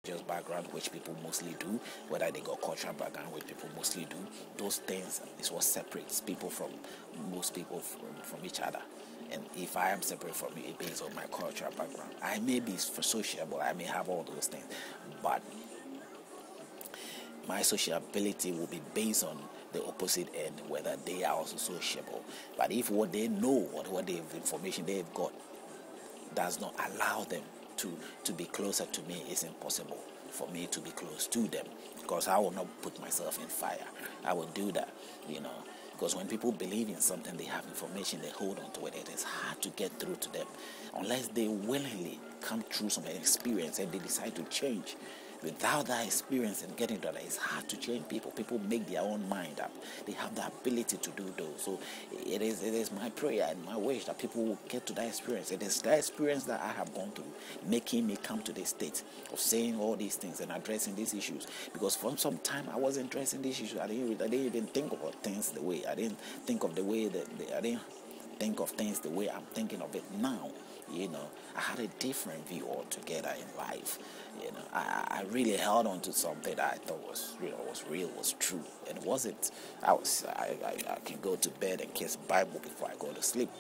religious background, which people mostly do, whether they got cultural background, which people mostly do. Those things is what separates people from most people from each other. And if I am separate from you based on my cultural background, I may be sociable, I may have all those things, but my sociability will be based on the opposite end, whether they are also sociable. But if what they know or what the information they've got does not allow them to be closer to me, it's impossible for me to be close to them, because I will not put myself in fire. I will do that, because when people believe in something, they have information, they hold on to it. It is hard to get through to them unless they willingly come through some experience and they decide to change. Without that experience and getting to that, it's hard to change people. People make their own mind up. They have the ability to do those. So it is my prayer and my wish that people will get to that experience. It is that experience that I have gone through, making me come to this state of saying all these things and addressing these issues. Because for some time I wasn't addressing these issues. I didn't even think about things the way I didn't think of the way that I didn't think of things the way I'm thinking of it now. I had a different view altogether in life. I really held on to something that I thought was real, was true, and it wasn't. I can go to bed and kiss Bible before I go to sleep,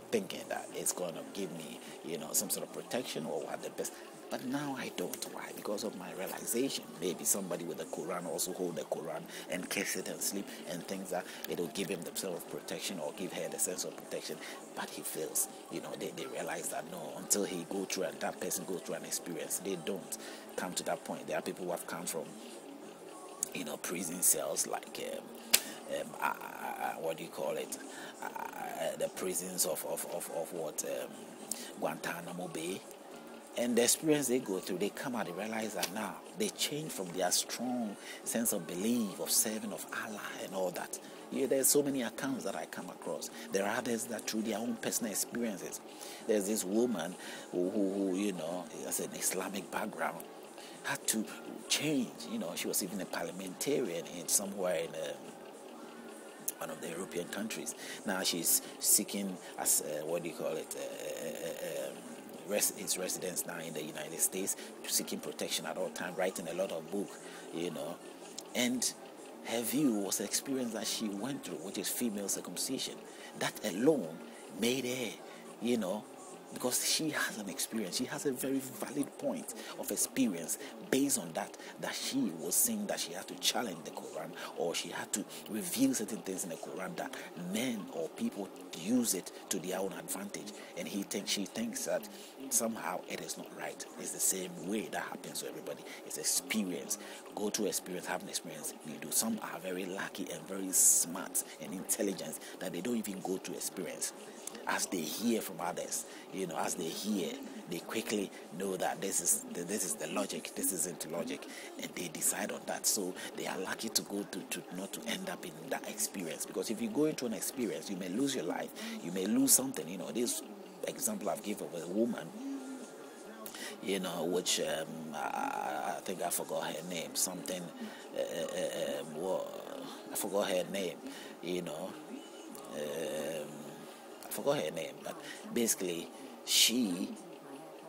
thinking that it's going to give me, some sort of protection or what the best. But now I don't. Why? Because of my realization. Maybe somebody with the Quran also hold the Quran and kiss it and sleep and thinks that it will give him the sense of protection or give her the sense of protection. But he fails. They realize that no, until he go through and that person go through an experience, they don't come to that point. There are people who have come from, prison cells like what do you call it? The prisons of what Guantanamo Bay. And the experience they go through, they come out, they realize that now they change from their strong sense of belief, of serving of Allah and all that. There's so many accounts that I come across. There are others that through their own personal experiences. There's this woman who has an Islamic background, had to change. She was even a parliamentarian in somewhere in one of the European countries. Now she's seeking as his residence now in the United States, seeking protection at all times, writing a lot of books, and her view was the experience that she went through, which is female circumcision. That alone made her, because she has an experience, she has a very valid point of experience based on that she was saying that she had to challenge the Quran, or she had to reveal certain things in the Quran that men or people use it to their own advantage, and she thinks that somehow it is not right. It's the same way that happens to everybody. It's experience. Go to experience, have an experience. You do. Some are very lucky and very smart and intelligent that they don't even go to experience. As they hear from others, as they hear, they quickly know that this is the logic, this isn't logic, and they decide on that. So they are lucky to go to not to end up in that experience. Because if you go into an experience, you may lose your life, you may lose something. This example I've given of a woman, which I think I forgot her name. Something, I forgot her name. I forgot her name, but basically she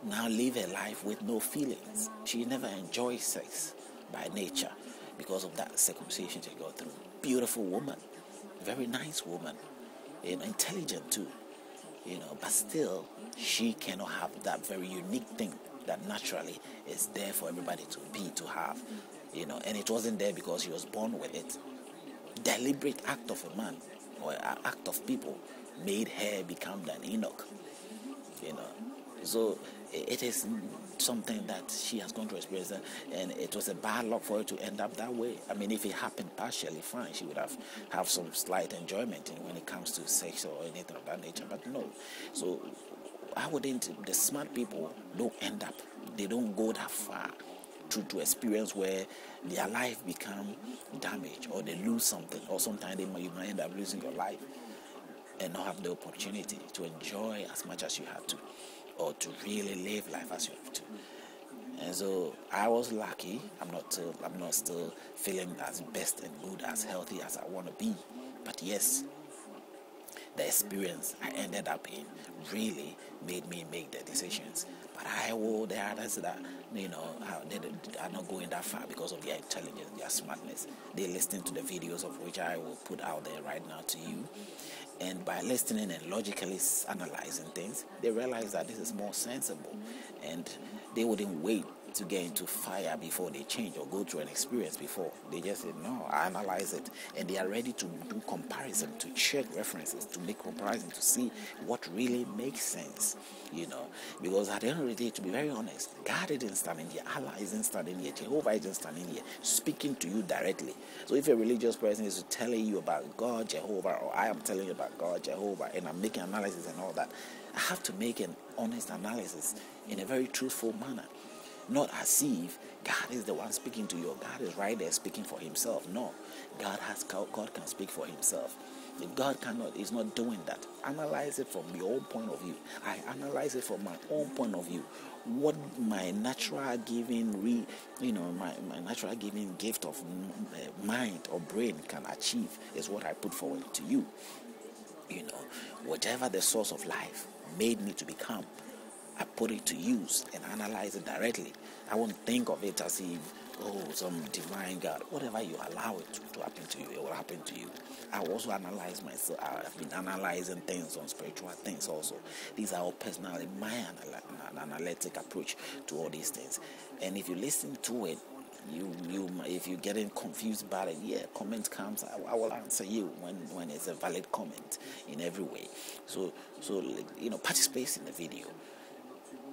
now live her life with no feelings. She never enjoyed sex by nature because of that circumcision she got through. Beautiful woman, very nice woman, intelligent too, but still she cannot have that very unique thing that naturally is there for everybody to have, and it wasn't there because she was born with it. Deliberate act of a man or an act of people made her become an Enoch, So it is something that she has gone to experience, and it was a bad luck for her to end up that way. I mean, if it happened partially, fine, she would have some slight enjoyment when it comes to sex or anything of that nature, but no. So the smart people they don't go that far to experience where their life become damaged, or they lose something, or sometimes you might end up losing your life and not have the opportunity to enjoy as much as you had to, or to really live life as you have to. And so I was lucky. I'm not still feeling as best and good, as healthy as I want to be. But yes, the experience I ended up in really made me make the decisions But there are others that, they are not going that far because of their intelligence, their smartness. They listen to the videos of which I will put out there right now to you. And by listening and logically analyzing things, they realize that this is more sensible. And they wouldn't wait to get into fire before they change or go through an experience before. They just say, no, I analyze it. And they are ready to do comparison, to check references, to make comparison, to see what really makes sense, Because at the end of the day, to be very honest, God isn't standing here, Allah isn't standing here, Jehovah isn't standing here, speaking to you directly. So if a religious person is telling you about God, Jehovah, or I am telling you about God, Jehovah, and I'm making analysis and all that, I have to make an honest analysis in a very truthful manner. Not as if God is the one speaking to you, or God is right there speaking for himself. No, God can speak for himself. If God is not doing that, analyze it from your own point of view. I analyze it from my own point of view. What my natural giving, my natural giving gift of mind or brain can achieve is what I put forward to you. Whatever the source of life made me to become, I put it to use and analyze it directly. I won't think of it as if, some divine God. Whatever you allow it to happen to you, it will happen to you. I also analyze myself. I've been analyzing things on spiritual things also. These are all personally my analytic approach to all these things. And if you listen to it, if you're getting confused about it, comment comes. I will answer you when it's a valid comment in every way. So participate in the video.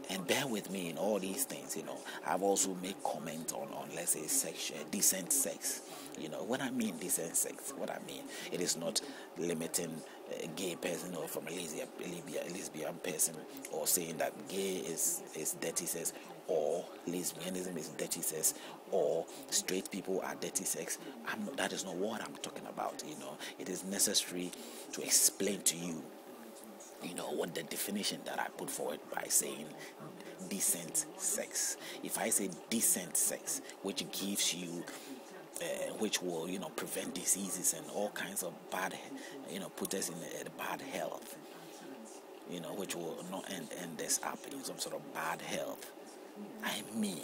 And bear with me in all these things, I've also made comments on let's say, decent sex. When I mean decent sex, what I mean, it is not limiting a gay person or from a lesbian person, or saying that gay is dirty sex, or lesbianism is dirty sex, or straight people are dirty sex. That is not what I'm talking about. It is necessary to explain to you, what the definition that I put forward by saying decent sex. If I say decent sex, which gives you, which will, prevent diseases and all kinds of bad, put us in a bad health, which will not end this up in some sort of bad health. I mean,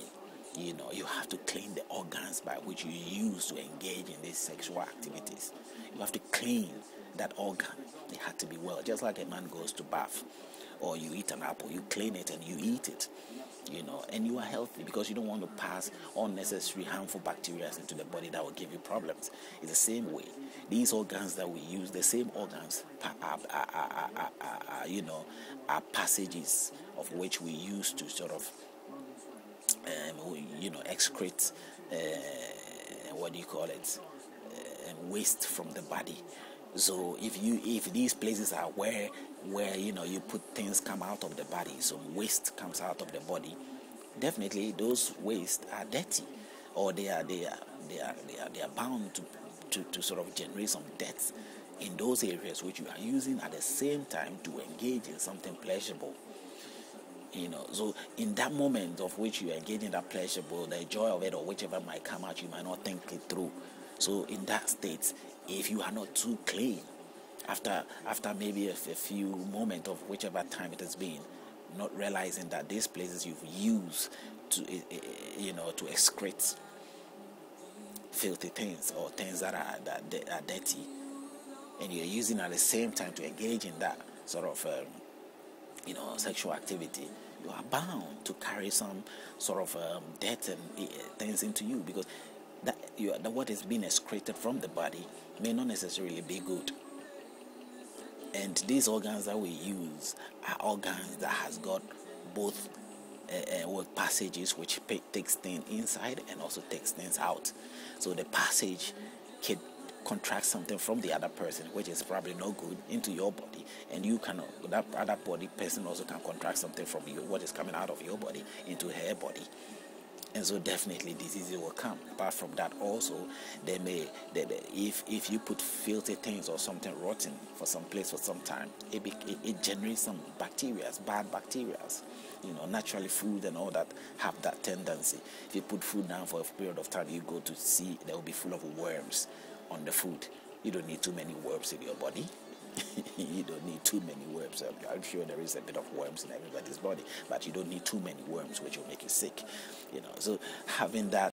you have to clean the organs by which you use to engage in these sexual activities. You have to clean that organ. It had to be well. Just like a man goes to bath, or you eat an apple, you clean it and you eat it, and you are healthy because you don't want to pass unnecessary harmful bacteria into the body that will give you problems. It's the same way. These organs that we use, the same organs are passages of which we use to sort of excrete waste from the body. So if these places are where you put things come out of the body, so waste comes out of the body, definitely those waste are dirty, or they are bound to sort of generate some death in those areas which you are using at the same time to engage in something pleasurable. So in that moment of which you engage in that pleasurable, the joy of it or whichever might come out, you might not think it through. So in that state, if you are not too clean, after maybe a few moments of whichever time it has been, not realizing that these places you've used to excrete filthy things or things that are dirty, and you're using at the same time to engage in that sort of sexual activity, you are bound to carry some sort of death and things into you, because what is being excreted from the body may not necessarily be good. And these organs that we use are organs that has got both passages which takes things inside and also takes things out. So the passage can contract something from the other person, which is probably no good, into your body, and that other body person also can contract something from you, what is coming out of your body, into her body. And so definitely diseases will come. Apart from that, also if you put filthy things or something rotten for some place for some time, it generates some bad bacteria. Naturally food and all that have that tendency. If you put food down for a period of time, you go to see they will be full of worms on the food. You don't need too many worms in your body. You don't need too many worms. I'm sure there is a bit of worms in everybody's body, but you don't need too many worms, which will make you sick. So having that